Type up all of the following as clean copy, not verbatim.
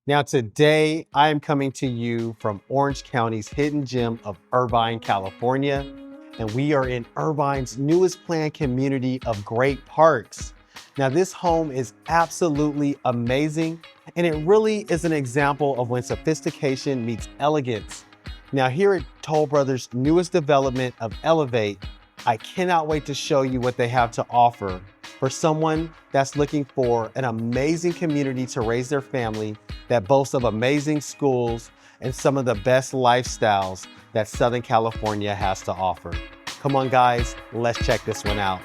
Now today I am coming to you from Orange County's hidden gem of Irvine, California. And we are in Irvine's newest planned community of great parks. Now this home is absolutely amazing, and it really is an example of when sophistication meets elegance. Now here at Toll Brothers' newest development of Elevate, I cannot wait to show you what they have to offer for someone that's looking for an amazing community to raise their family that boasts of amazing schools and some of the best lifestyles that Southern California has to offer. Come on guys, let's check this one out.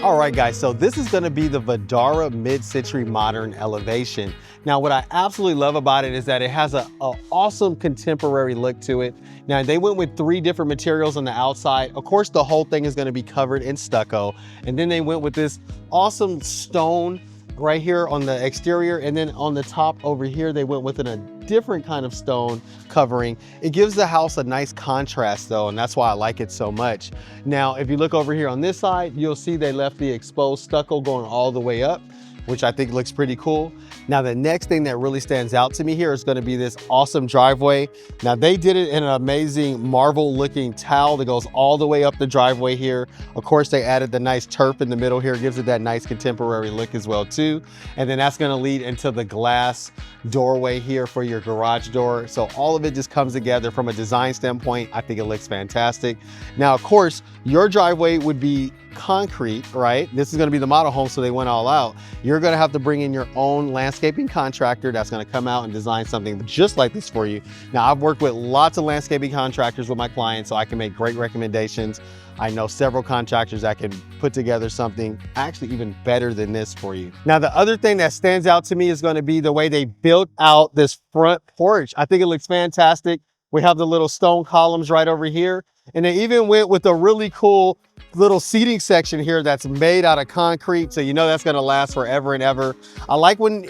All right, guys, so this is gonna be the Vidara mid-century modern elevation. Now, what I absolutely love about it is that it has an awesome contemporary look to it. Now, they went with 3 different materials on the outside. Of course, the whole thing is gonna be covered in stucco. And then they went with this awesome stone right here on the exterior. And then on the top over here, they went with a different kind of stone covering. It gives the house a nice contrast though, and that's why I like it so much. Now, if you look over here on this side, you'll see they left the exposed stucco going all the way up, which I think looks pretty cool. Now, the next thing that really stands out to me here is gonna be this awesome driveway. Now, they did it in an amazing marble looking tile that goes all the way up the driveway here. Of course, they added the nice turf in the middle here, gives it that nice contemporary look as well too. And then that's gonna lead into the glass doorway here for your garage door. So all of it just comes together from a design standpoint. I think it looks fantastic. Now, of course, your driveway would be concrete, right? This is gonna be the model home, so they went all out. You're gonna have to bring in your own landscaping contractor that's gonna come out and design something just like this for you. Now, I've worked with lots of landscaping contractors with my clients, so I can make great recommendations. I know several contractors that can put together something actually even better than this for you. Now, the other thing that stands out to me is gonna be the way they built out this front porch. I think it looks fantastic. We have the little stone columns right over here. And they even went with a really cool little seating section here that's made out of concrete. So you know that's gonna last forever and ever. I like when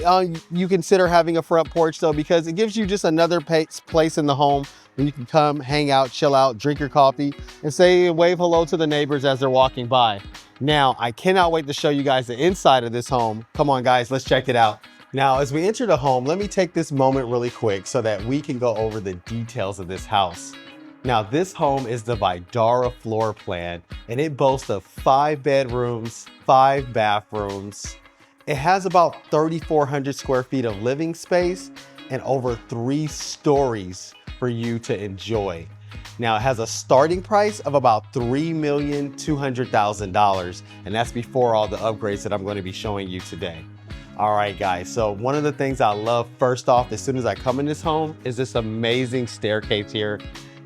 you consider having a front porch though, because it gives you just another place in the home where you can come, hang out, chill out, drink your coffee, and say wave hello to the neighbors as they're walking by. Now, I cannot wait to show you guys the inside of this home. Come on guys, let's check it out. Now, as we enter the home, let me take this moment really quick so that we can go over the details of this house. Now, this home is the Vidara floor plan, and it boasts of 5 bedrooms, 5 bathrooms. It has about 3,400 square feet of living space and over 3 stories for you to enjoy. Now, it has a starting price of about $3,200,000, and that's before all the upgrades that I'm going to be showing you today. All right, guys, so one of the things I love first off, as soon as I come in this home, is this amazing staircase here.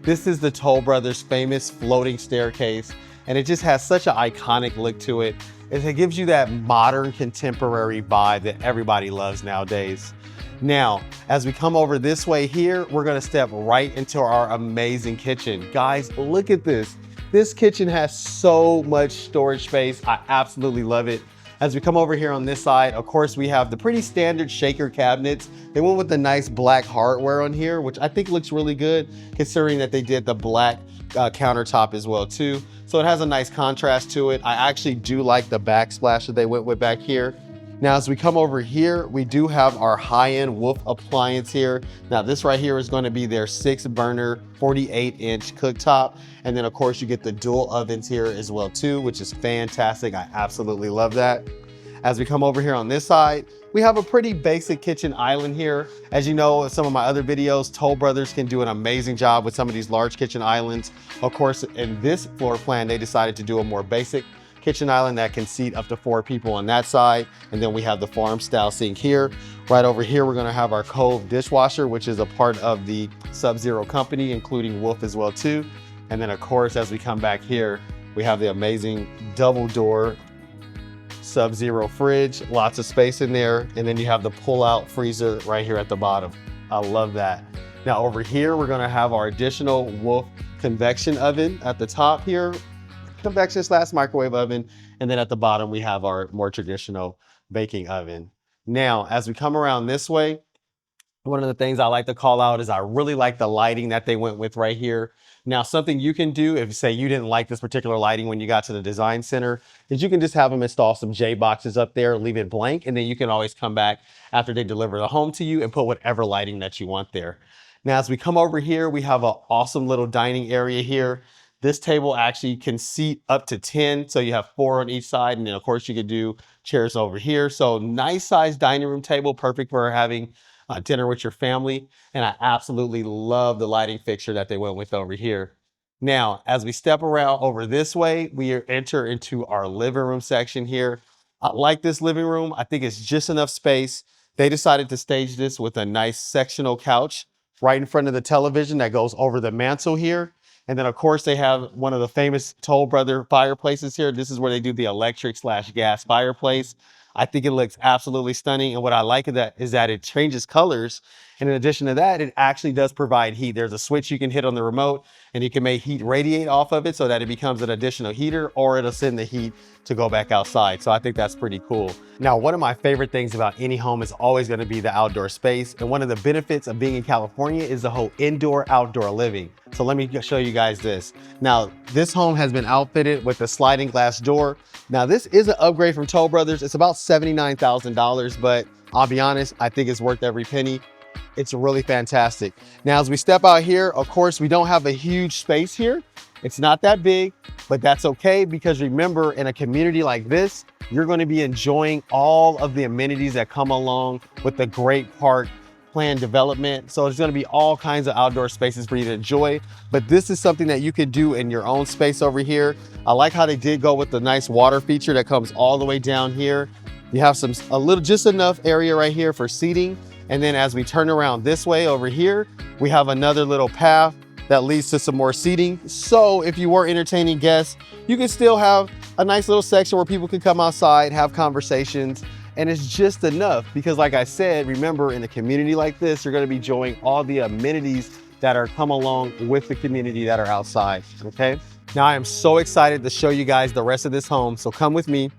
This is the Toll Brothers' famous floating staircase, and it just has such an iconic look to it. It gives you that modern contemporary vibe that everybody loves nowadays. Now, as we come over this way here, we're gonna step right into our amazing kitchen. Guys, look at this. This kitchen has so much storage space. I absolutely love it. As we come over here on this side, of course, we have the pretty standard shaker cabinets. They went with the nice black hardware on here, which I think looks really good, considering that they did the black countertop as well too. So it has a nice contrast to it. I actually do like the backsplash that they went with back here. Now, as we come over here, we do have our high-end Wolf appliance here. Now, this right here is going to be their 6-burner, 48-inch cooktop. And then, of course, you get the dual ovens here as well, too, which is fantastic. I absolutely love that. As we come over here on this side, we have a pretty basic kitchen island here. As you know, in some of my other videos, Toll Brothers can do an amazing job with some of these large kitchen islands. Of course, in this floor plan, they decided to do a more basic kitchen island that can seat up to 4 people on that side. And then we have the farm style sink here. Right over here, we're gonna have our Cove dishwasher, which is a part of the Sub-Zero company, including Wolf as well too. And then of course, as we come back here, we have the amazing double door Sub-zero fridge, lots of space in there. And then you have the pull-out freezer right here at the bottom. I love that. Now over here, we're gonna have our additional Wolf convection oven at the top here, convection/microwave oven. And then at the bottom, we have our more traditional baking oven. Now, as we come around this way, one of the things I like to call out is I really like the lighting that they went with right here. Now, something you can do if say you didn't like this particular lighting when you got to the design center is you can just have them install some J boxes up there, leave it blank, and then you can always come back after they deliver the home to you and put whatever lighting that you want there. Now, as we come over here, we have an awesome little dining area here. This table actually can seat up to 10. So you have 4 on each side. And then of course you could do chairs over here. So nice sized dining room table, perfect for having dinner with your family. And I absolutely love the lighting fixture that they went with over here. Now, as we step around over this way, we enter into our living room section here. I like this living room. I think it's just enough space. They decided to stage this with a nice sectional couch right in front of the television that goes over the mantle here. And then of course they have one of the famous Toll Brother fireplaces here. This is where they do the electric/gas fireplace. I think it looks absolutely stunning. And what I like of that is that it changes colors. And in addition to that, it actually does provide heat. There's a switch you can hit on the remote and you can make heat radiate off of it so that it becomes an additional heater, or it'll send the heat to go back outside. So I think that's pretty cool. Now, one of my favorite things about any home is always going to be the outdoor space. And one of the benefits of being in California is the whole indoor-outdoor living. So let me show you guys this. Now, this home has been outfitted with a sliding glass door. Now, this is an upgrade from Toll Brothers. It's about $79,000, but I'll be honest, I think it's worth every penny. It's really fantastic. Now, as we step out here, of course, we don't have a huge space here. It's not that big, but that's okay, because remember, in a community like this, you're going to be enjoying all of the amenities that come along with the great park plan development. So there's going to be all kinds of outdoor spaces for you to enjoy, but this is something that you could do in your own space over here. I like how they did go with the nice water feature that comes all the way down here. You have just enough area right here for seating. And then as we turn around this way over here, we have another little path that leads to some more seating. So if you were entertaining guests, you can still have a nice little section where people can come outside, have conversations, and it's just enough because, like I said, remember, in a community like this, you're gonna be enjoying all the amenities that are come along with the community that are outside, okay? Now, I am so excited to show you guys the rest of this home, so come with me.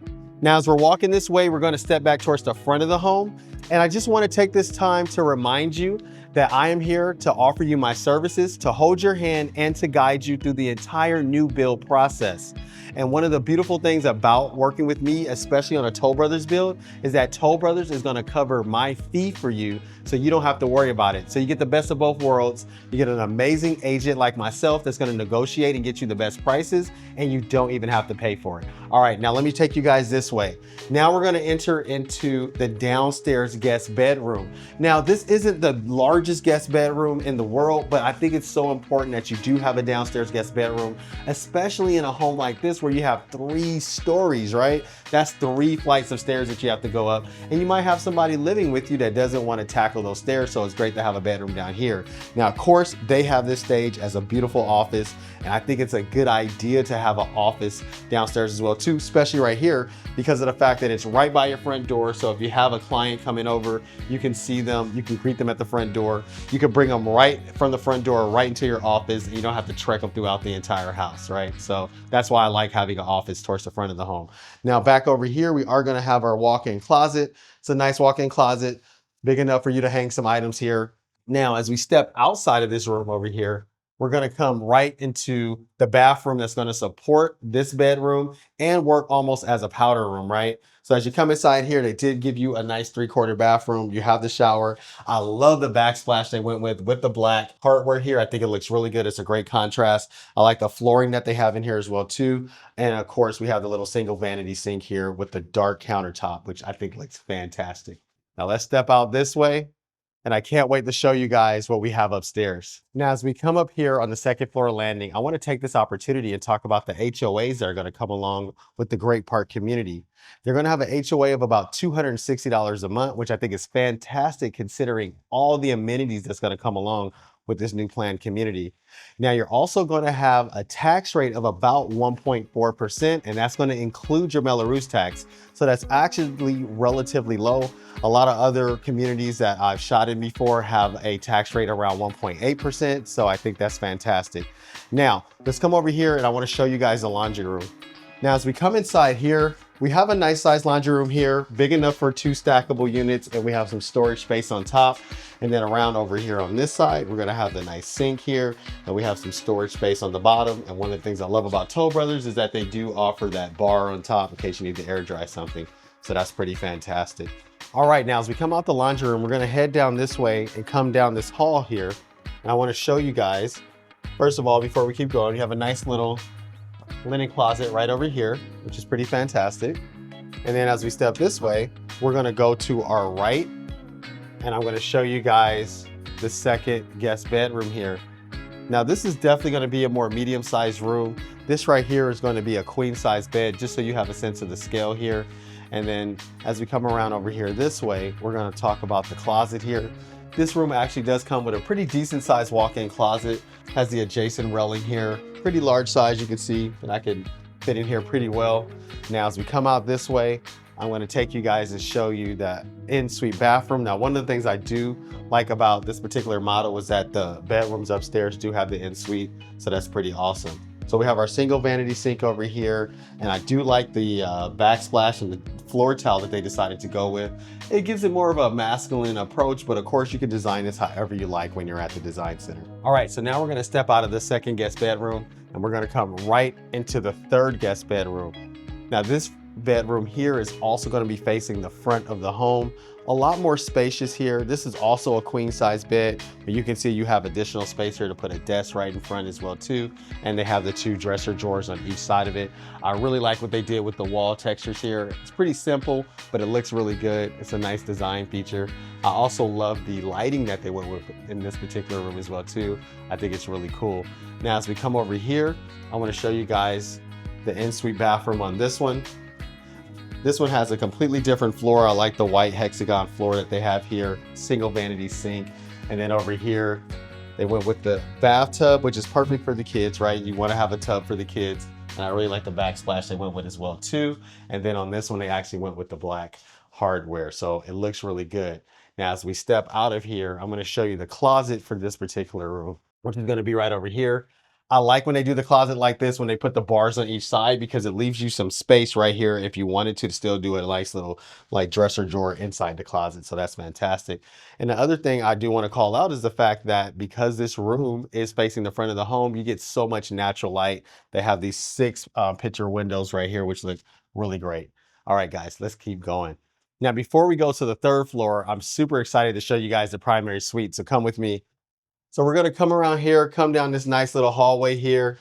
Now, as we're walking this way, we're gonna step back towards the front of the home, and I just wanna take this time to remind you that I am here to offer you my services, to hold your hand and to guide you through the entire new build process. And one of the beautiful things about working with me, especially on a Toll Brothers build, is that Toll Brothers is gonna cover my fee for you, so you don't have to worry about it. So you get the best of both worlds. You get an amazing agent like myself that's gonna negotiate and get you the best prices, and you don't even have to pay for it. All right, now let me take you guys this way. Now we're gonna enter into the downstairs guest bedroom. Now, this isn't the largest guest bedroom in the world, but I think it's so important that you do have a downstairs guest bedroom, especially in a home like this where you have 3 stories, right? That's 3 flights of stairs that you have to go up. And you might have somebody living with you that doesn't want to tackle those stairs, so it's great to have a bedroom down here. Now, of course, they have this stage as a beautiful office, and I think it's a good idea to have an office downstairs as well too, especially right here, because of the fact that it's right by your front door. So if you have a client coming over, you can see them, you can greet them at the front door. You can bring them right from the front door right into your office, and you don't have to trek them throughout the entire house, right? So that's why I like having an office towards the front of the home. Now, back over here, we are gonna have our walk-in closet. It's a nice walk-in closet, big enough for you to hang some items here. Now, as we step outside of this room over here, we're gonna come right into the bathroom that's gonna support this bedroom and work almost as a powder room, right? So as you come inside here, they did give you a nice 3/4 bathroom. You have the shower. I love the backsplash they went with the black hardware here. I think it looks really good. It's a great contrast. I like the flooring that they have in here as well too. And of course, we have the little single vanity sink here with the dark countertop, which I think looks fantastic. Now let's step out this way. And I can't wait to show you guys what we have upstairs. Now, as we come up here on the 2nd floor landing, I want to take this opportunity and talk about the HOAs that are going to come along with the Great Park community. They're going to have an HOA of about $260 a month, which I think is fantastic considering all the amenities that's going to come along with this new planned community. Now, you're also going to have a tax rate of about 1.4%, and that's going to include your Mello-Roos tax. So that's actually relatively low. A lot of other communities that I've shot in before have a tax rate around 1.8%. So I think that's fantastic. Now, let's come over here and I want to show you guys the laundry room. Now, as we come inside here, we have a nice sized laundry room here, big enough for 2 stackable units, and we have some storage space on top. And then around over here on this side, we're gonna have the nice sink here, and we have some storage space on the bottom. And one of the things I love about Toll Brothers is that they do offer that bar on top in case you need to air dry something. So that's pretty fantastic. All right, now as we come out the laundry room, we're gonna head down this way and come down this hall here. And I wanna show you guys, first of all, before we keep going, you have a nice little linen closet right over here, which is pretty fantastic. And then as we step this way, we're gonna go to our right, and I'm gonna show you guys the second guest bedroom here. Now, this is definitely gonna be a more medium-sized room. This right here is gonna be a queen-size bed, just so you have a sense of the scale here. And then as we come around over here this way, we're gonna talk about the closet here. This room actually does come with a pretty decent sized walk-in closet, has the adjacent railing here, pretty large size, you can see, and I can fit in here pretty well. Now, as we come out this way, I'm gonna take you guys and show you that in-suite bathroom. Now, one of the things I do like about this particular model is that the bedrooms upstairs do have the in-suite, so that's pretty awesome. So we have our single vanity sink over here, and I do like the backsplash and the floor tile that they decided to go with. It gives it more of a masculine approach, but of course you can design this however you like when you're at the design center. All right, so now we're gonna step out of the second guest bedroom, and we're gonna come right into the third guest bedroom. Now, this bedroom here is also going to be facing the front of the home. A lot more spacious here. This is also a queen size bed, but you can see you have additional space here to put a desk right in front as well too. And they have the 2 dresser drawers on each side of it. I really like what they did with the wall textures here. It's pretty simple, but it looks really good. It's a nice design feature. I also love the lighting that they went with in this particular room as well too. I think it's really cool. Now, as we come over here, I want to show you guys the in-suite bathroom on this one. This one has a completely different floor. I like the white hexagon floor that they have here, single vanity sink. And then over here, they went with the bathtub, which is perfect for the kids, right? You wanna have a tub for the kids. And I really like the backsplash they went with as well too. And then on this one, they actually went with the black hardware. So it looks really good. Now, as we step out of here, I'm gonna show you the closet for this particular room, which is gonna be right over here. I like when they do the closet like this, when they put the bars on each side, because it leaves you some space right here if you wanted to still do a nice little like dresser drawer inside the closet. So that's fantastic. And the other thing I do want to call out is the fact that because this room is facing the front of the home, you get so much natural light. They have these 6 picture windows right here, which look really great. All right, guys, let's keep going. Now, before we go to the 3rd floor, I'm super excited to show you guys the primary suite. So come with me. So we're gonna come around here, come down this nice little hallway here,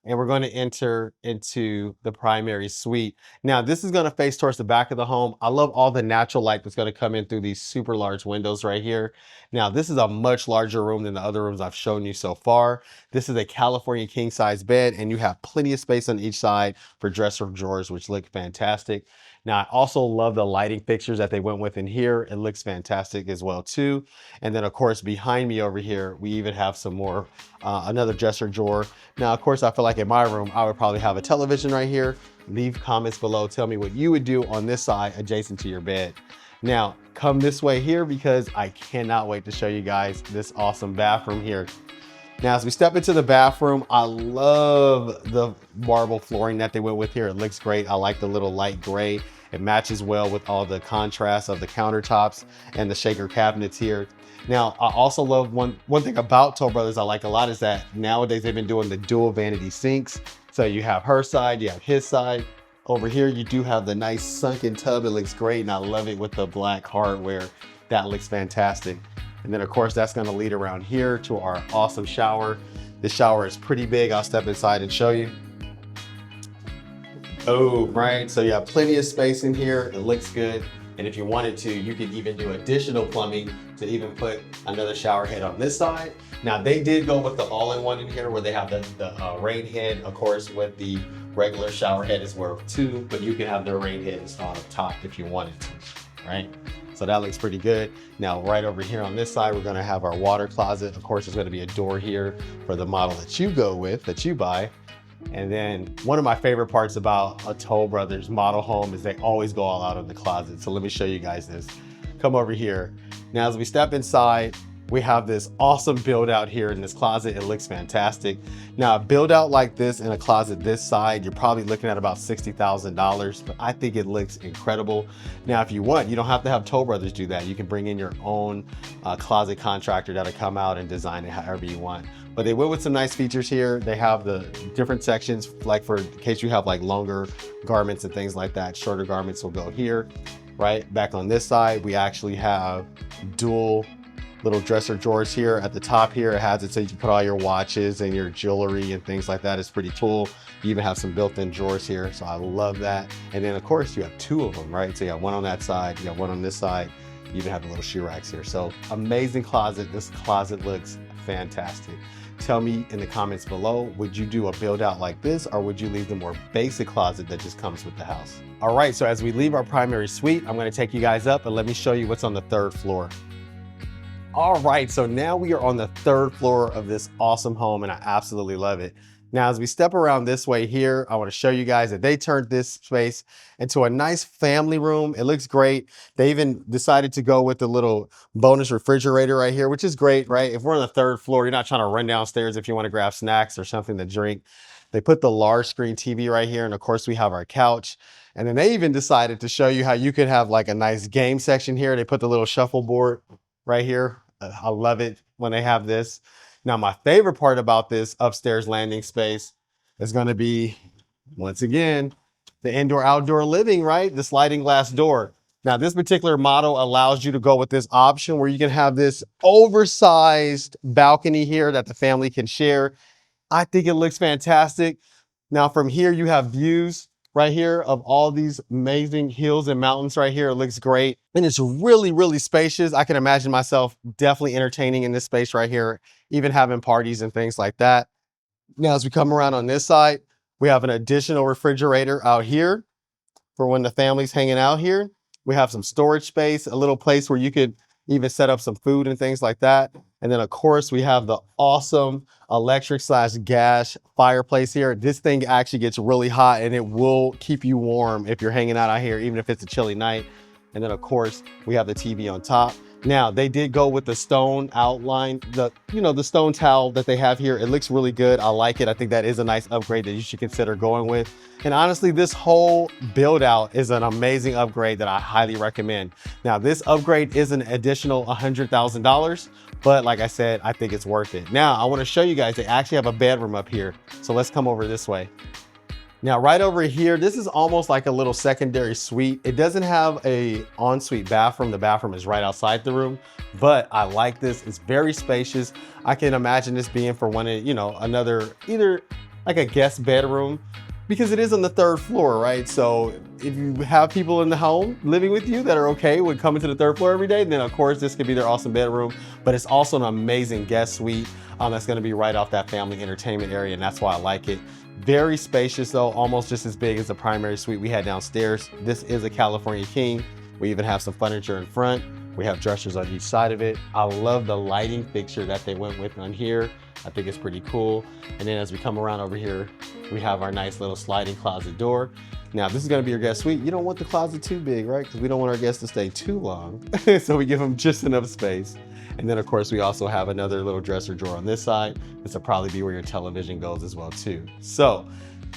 and we're gonna enter into the primary suite. Now, this is gonna face towards the back of the home. I love all the natural light that's gonna come in through these super large windows right here. Now, this is a much larger room than the other rooms I've shown you so far. This is a California king size bed, and you have plenty of space on each side for dresser drawers, which look fantastic. Now, I also love the lighting fixtures that they went with in here. It looks fantastic as well too. And then of course, behind me over here, we even have some more, another dresser drawer. Now, of course, I feel like in my room, I would probably have a television right here. Leave comments below. Tell me what you would do on this side adjacent to your bed. Now, come this way here because I cannot wait to show you guys this awesome bathroom here. Now, as we step into the bathroom, I love the marble flooring that they went with here. It looks great. I like the little light gray. It matches well with all the contrast of the countertops and the shaker cabinets here. Now, I also love one thing about Toll Brothers I like a lot is that nowadays they've been doing the dual vanity sinks. So you have her side, you have his side. Over here, you do have the nice sunken tub. It looks great, and I love it with the black hardware. That looks fantastic. And then of course, that's gonna lead around here to our awesome shower. This shower is pretty big. I'll step inside and show you. Oh, right. So you have plenty of space in here. It looks good. And if you wanted to, you could even do additional plumbing to even put another shower head on this side. Now, they did go with the all-in-one in here where they have the rain head, of course, with the regular shower head as well too, but you can have the rain head installed on top if you wanted to, right? So that looks pretty good. Now, right over here on this side, we're gonna have our water closet. Of course, there's gonna be a door here for the model that you go with, that you buy. And then one of my favorite parts about a Toll Brothers model home is they always go all out in the closet. So let me show you guys this. Come over here. Now, as we step inside, we have this awesome build out here in this closet. It looks fantastic. Now, a build out like this in a closet this side, you're probably looking at about $60,000, but I think it looks incredible. Now, if you want, you don't have to have Toll Brothers do that. You can bring in your own closet contractor that'll come out and design it however you want. But they went with some nice features here. They have the different sections, like for in case you have like longer garments and things like that, shorter garments will go here, right? Back on this side, we actually have dual little dresser drawers here. At the top here, it has it so you can put all your watches and your jewelry and things like that. It's pretty cool. You even have some built-in drawers here, so I love that. And then of course you have two of them, right? So you got one on that side, you got one on this side. You even have the little shoe racks here. So amazing closet. This closet looks fantastic. Tell me in the comments below, would you do a build out like this, or would you leave the more basic closet that just comes with the house? All right, so as we leave our primary suite, I'm gonna take you guys up and let me show you what's on the third floor. All right, so now we are on the third floor of this awesome home, and I absolutely love it. Now, as we step around this way here, I want to show you guys that they turned this space into a nice family room. It looks great. They even decided to go with the little bonus refrigerator right here, which is great, right? If we're on the third floor, you're not trying to run downstairs if you want to grab snacks or something to drink. They put the large screen TV right here, and of course we have our couch. And then they even decided to show you how you could have like a nice game section here. They put the little shuffleboard right here. I love it when they have this. Now, my favorite part about this upstairs landing space is going to be, once again, the indoor-outdoor living, right? The sliding glass door. Now, this particular model allows you to go with this option where you can have this oversized balcony here that the family can share. I think it looks fantastic. Now, from here, you have views right here of all these amazing hills and mountains right here. It looks great. And it's really, really spacious. I can imagine myself definitely entertaining in this space right here, even having parties and things like that. Now, as we come around on this side, we have an additional refrigerator out here for when the family's hanging out here. We have some storage space, a little place where you could even set up some food and things like that. And then of course we have the awesome electric/gas fireplace here. This thing actually gets really hot and it will keep you warm if you're hanging out here, even if it's a chilly night. And then of course we have the TV on top. Now, they did go with the stone outline, the stone towel that they have here. It looks really good. I like it. I think that is a nice upgrade that you should consider going with. And honestly, this whole build out is an amazing upgrade that I highly recommend. Now, this upgrade is an additional $100,000, but like I said, I think it's worth it. Now, I want to show you guys, they actually have a bedroom up here. So let's come over this way. Now, right over here, this is almost like a little secondary suite. It doesn't have a ensuite bathroom. The bathroom is right outside the room, but I like this. It's very spacious. I can imagine this being for one of, another, either like a guest bedroom, because it is on the third floor, right? So if you have people in the home living with you that are okay with coming to the third floor every day, then of course this could be their awesome bedroom, but it's also an amazing guest suite that's gonna be right off that family entertainment area, and that's why I like it. Very spacious though, almost just as big as the primary suite we had downstairs. This is a California King. We even have some furniture in front. We have dressers on each side of it. I love the lighting fixture that they went with on here. I think it's pretty cool. And then as we come around over here, we have our nice little sliding closet door. Now, this is gonna be your guest suite. You don't want the closet too big, right? Because we don't want our guests to stay too long. So we give them just enough space. And then of course, we also have another little dresser drawer on this side. This will probably be where your television goes as well too. So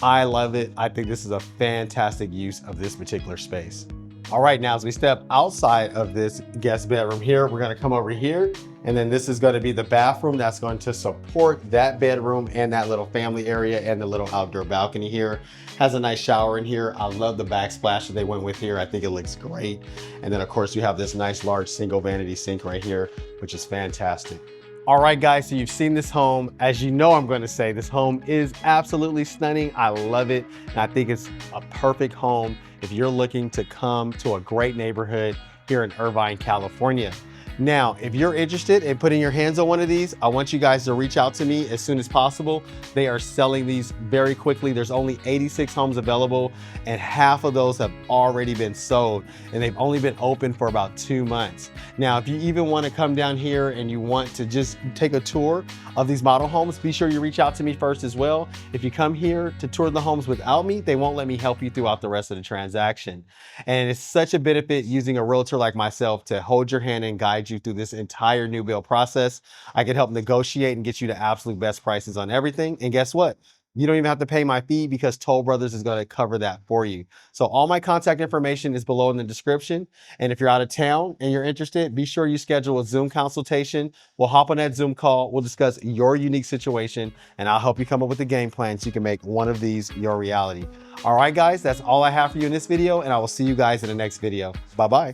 I love it. I think this is a fantastic use of this particular space. All right, now as we step outside of this guest bedroom here, we're gonna come over here, and then this is gonna be the bathroom that's going to support that bedroom and that little family area and the little outdoor balcony here. Has a nice shower in here. I love the backsplash that they went with here. I think it looks great. And then of course you have this nice large single vanity sink right here, which is fantastic. All right, guys, so you've seen this home. As you know, I'm going to say this home is absolutely stunning. I love it. And I think it's a perfect home if you're looking to come to a great neighborhood here in Irvine, California. Now, if you're interested in putting your hands on one of these, I want you guys to reach out to me as soon as possible. They are selling these very quickly. There's only 86 homes available, and half of those have already been sold, and they've only been open for about 2 months. Now, if you even want to come down here and you want to just take a tour of these model homes, be sure you reach out to me first as well. If you come here to tour the homes without me, they won't let me help you throughout the rest of the transaction. And it's such a benefit using a realtor like myself to hold your hand and guide you through this entire new build process. I can help negotiate and get you the absolute best prices on everything. And guess what? You don't even have to pay my fee because Toll Brothers is going to cover that for you. So all my contact information is below in the description. And if you're out of town and you're interested, be sure you schedule a Zoom consultation. We'll hop on that Zoom call. We'll discuss your unique situation, and I'll help you come up with a game plan so you can make one of these your reality. All right, guys, that's all I have for you in this video, and I will see you guys in the next video. Bye-bye.